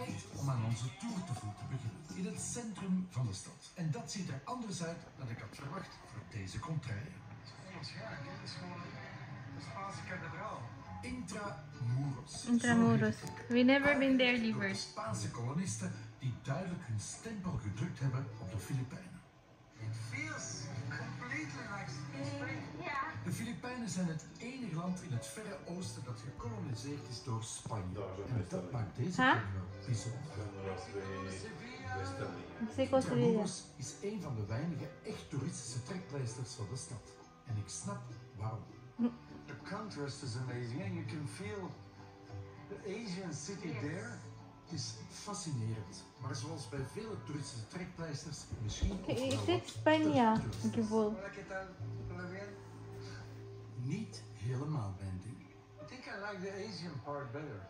tijd om aan onze toertocht te beginnen in het centrum van de stad. En dat ziet er anders uit dan ik had verwacht voor deze contraille. Onwaarschijnlijk, hè? Het is gewoon de Spaanse kathedraal. Intramuros. Intramuros. We never been there, Door de Livers. Spaanse kolonisten die duidelijk hun stempel gedrukt hebben op de Filipijnen. It feels completely like Spain. De Filipijnen zijn het enige land in het Verre Oosten dat gekoloniseerd is door Spanje. En dat maakt deze plek wel bijzonder. Mexico City. Intramuros is een van de weinige echt toeristische trekpleisters van de stad. En ik snap waarom. The contrast is amazing, and you can feel the Asian city there. Het is fascinerend, maar zoals bij vele toeristische trekpleisters misschien ook Is wel dit wat Spanje? te toeristisch. Gevoel. Hola, ¿qué tal? ¿Todo bien? Niet helemaal mijn ding. I think I like the Asian part better.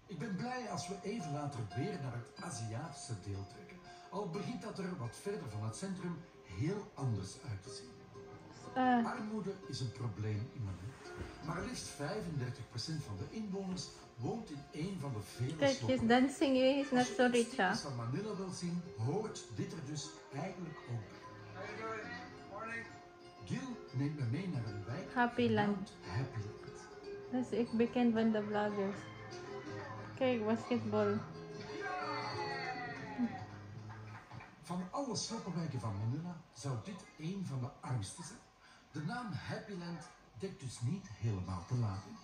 Ik ben blij als we even later weer naar het Aziatische deel trekken. Al begint dat er wat verder van het centrum heel anders uit te zien. Armoede is een probleem in Manila. Maar liefst 35% van de inwoners woont in een van de vele Kijk, he's sloppenwijken. dancing. He's not Als je so de rich, geschiedenis van Manila wil zien, hoort dit er dus eigenlijk ook bij. How you doing? Morning. Gil neemt me mee naar een wijk Happy Land. genaamd Happy Land. Dat is ik bekend van de vloggers. Kijk, basketball. Van alle sloppenwijken van Manila zou dit een van de armste zijn. De naam Happy Land dekt dus niet helemaal de lading.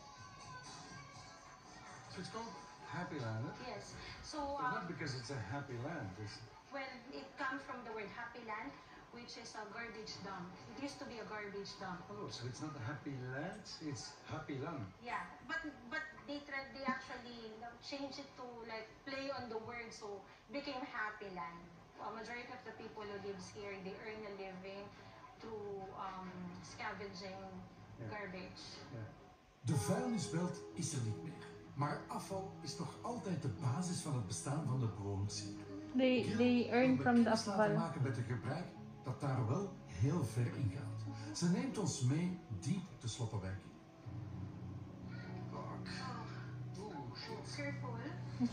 So it's called Happy Land, huh? Yes. So, But not because it's a happy land. It's, well, it comes from the word happy land, which is a garbage dump. It used to be a garbage dump. oh, so it's not a happy land, it's Happy Land. Yeah, but they actually changed it to like play on the word, so it became happy land. A majority of the people who lives here, they earn a living through scavenging garbage. De vuilnisbelt is er niet meer. Maar afval is nog altijd de basis van het bestaan van de bewoners hier. They earn Gil from wil the kennis laten afval. maken met een gebruik dat daar wel heel ver in gaat. Ze neemt ons mee diep de sloppenwijk in. Oeh, shit. Careful.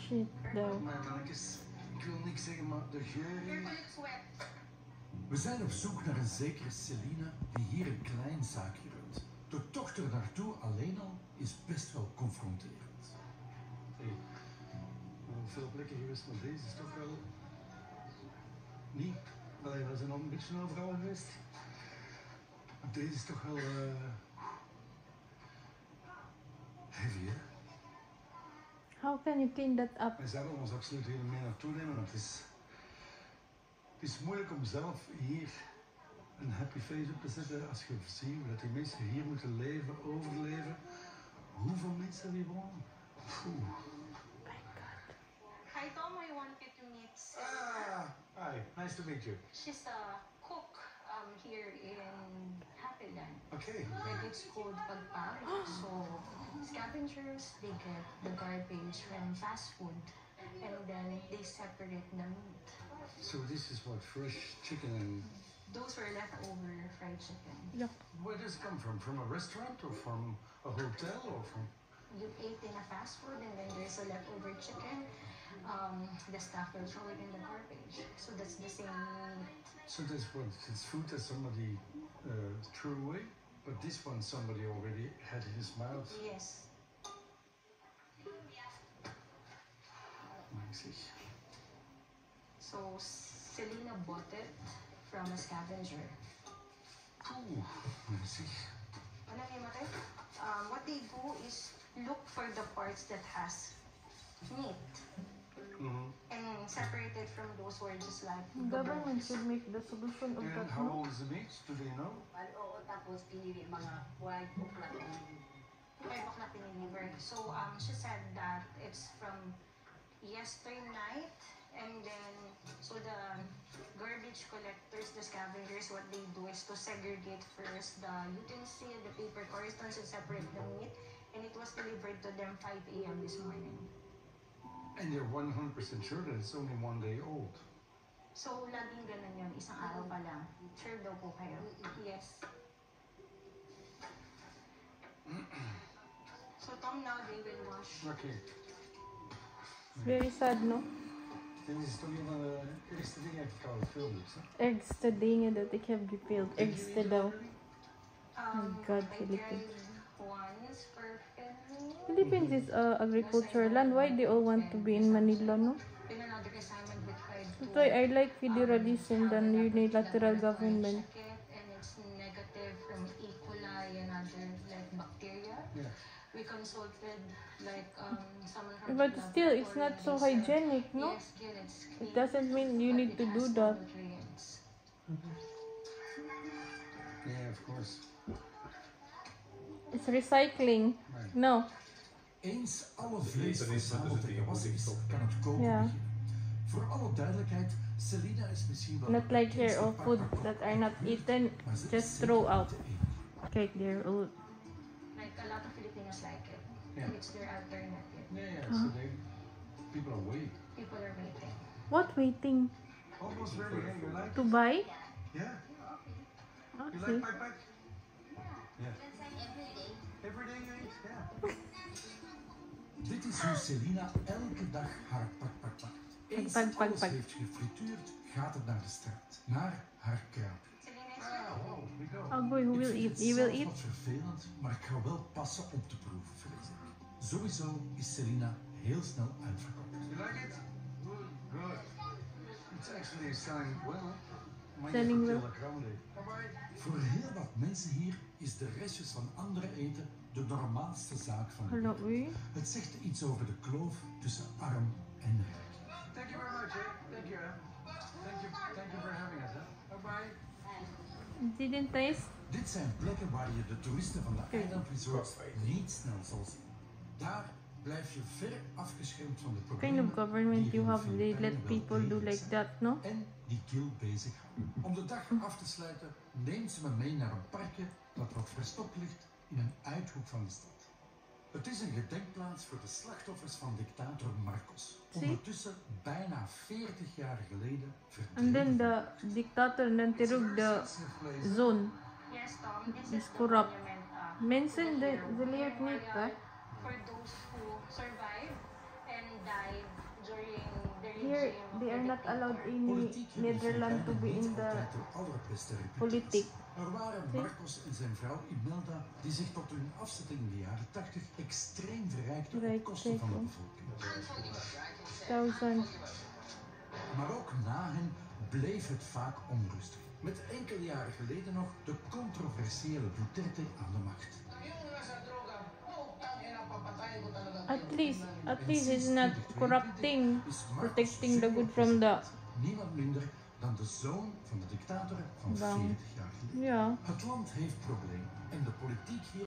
Shit, though. Maar mannetjes, ik wil niks zeggen, maar de geur hier... Careful, it's wet. We zijn op zoek naar een zekere Celina die hier een klein zaakje runt. De tocht er naartoe alleen al is best wel confronterend. Hey, op veel plekken geweest, maar deze is toch wel... Niet. Allee, we zijn al een beetje overal geweest. Maar deze is toch wel... heavy, hè? How can you clean that up? Wij zouden ons absoluut hier mee naartoe nemen, want het is moeilijk om zelf hier een happy face op te zetten als je ziet dat die mensen hier moeten leven, overleven. Hoeveel mensen die wonen? Oeh. Hi Tom, I wanted to meet Ah, hi, nice to meet you. She's a cook here in Happy Land. Okay. Like it's called pagpag. So scavengers, they get the garbage from fast food and then they separate the meat. So this is what, fresh chicken and... Those were leftover fried chicken. Yeah. Where does it come from? From a restaurant or from a hotel or from... You ate in a fast food and then there's a leftover chicken. The staff will throw it in the garbage. So that's the same meat. So this what, it's food that somebody threw away? But this one somebody already had in his mouth. Yes. I see. So Selena bought it from a scavenger. Ooh, I see. Ano yung mate? What they do is look for the parts that has meat and separate it from those who are just like the Government bones. should make the solution of And that, how no? old is the meat? Do they know? Oo, tapos pinili mga white okra. May bakla piniliver. So she said that it's from yesternight and then so the garbage collectors, the scavengers, what they do is to segregate first the utensil, the paper correspondence and separate the meat, and it was delivered to them 5 a.m. this morning. And they're 100% sure that it's only 1 day old. So laging ganun yun, isang araw pa lang. Sure daw po kayo? Yes. So Tom, now they will wash. Okay. Very sad, no? Dit is toch een van de eerste dingen die ik al gefilmd heb. Ergste dingen dat ik heb gefilmd. Ergste daw. God, I Philippines. tried once for filming. Philippines is agricultural land. Why they all want to be in Manila, no? In another assignment, we tried to That's why I like federalism than unilateral government. check it, and it's negative from E. coli and other like bacteria. Yeah. We consulted like someone from But the still, it's not so laboratory. They said, hygienic, no? yes, skin, it's clean, It doesn't mean you but need it to has do no that. nutrients. Yeah, of course. It's recycling. Right. No. Eens alle vlees verzameld en gewassen is, kan het koken Ja. beginnen. Voor alle duidelijkheid, Selina is misschien wel... Not de like here, bekendste all food pakpak that op are not aarde, eaten, maar ze is just zeker throw niet out. de enige. Kijk, they're all... Like a lot of Filipinos like it. Yeah. It's their alternative. Yeah, so people are waiting. People are waiting. What waiting? Almost ready, hey, you like To it? buy? Yeah. You Okay. like pakpak? Yeah. Every day you eat? Yeah. Dit is hoe Selina elke dag haar pakpak pakt. Eens Pak, pak, alles pak. heeft gefrituurd, gaat het naar de straat. Naar haar kruip. Ah, wow, we go. Oh boy, who Ik will vind eat? het You will zelf eat? wat vervelend, maar ik ga wel passen om te proeven, vrees ik. Sowieso is Selina heel snel uitverkocht. You like it? Good. It's actually selling well. Selling well. Bye-bye. Voor heel wat mensen hier is de restjes van andere eten de normaalste zaak van de Hallo, wereld. u? Het zegt iets over de kloof tussen arm en rijk. Thank you very much, eh? Thank you, Thank you for having us, eh? Bye-bye. Didn't taste? Dit zijn plekken waar je de toeristen van de eilandresorts niet snel zal zien. Daar blijf je ver afgeschermd van de Kind problemen of government die you in de have, they Filipijnen let wel people do degelijk like zijn. that, no? En die kil bezighouden. Om de dag af te sluiten neemt ze me mee naar een parkje dat wat verstopt ligt in een uithoek van de stad. Het is een gedenkplaats voor de slachtoffers van dictator Marcos. Zie? Ondertussen bijna 40 jaar geleden And then verdreven. the dictator and then Tirug the zone. Yes, Tom, this Is is the corrupt. monument Mention the layer memorial meat, eh? for those who survived and died during the Here, regime of they are the not allowed dictator. in Politiek hebben de Netherlands to be Filipijnen in niet the altijd de allerbeste reputatie. politiek. Er waren Zie? Marcos en zijn vrouw Imelda die zich tot hun afzetting in de jaren 80 extreem verrijkten op Verrijkt, kosten van de zeker. bevolking. 1000. Maar ook na hen bleef het vaak onrustig. Met enkele jaren geleden nog de controversiële Duterte aan de macht. At least it's not corrupting, Is Marcos protecting the zuur good from the... niemand minder dan de zoon van de dictator van Bang. 40 jaar geleden. Yeah. Het land heeft problemen en de politiek hier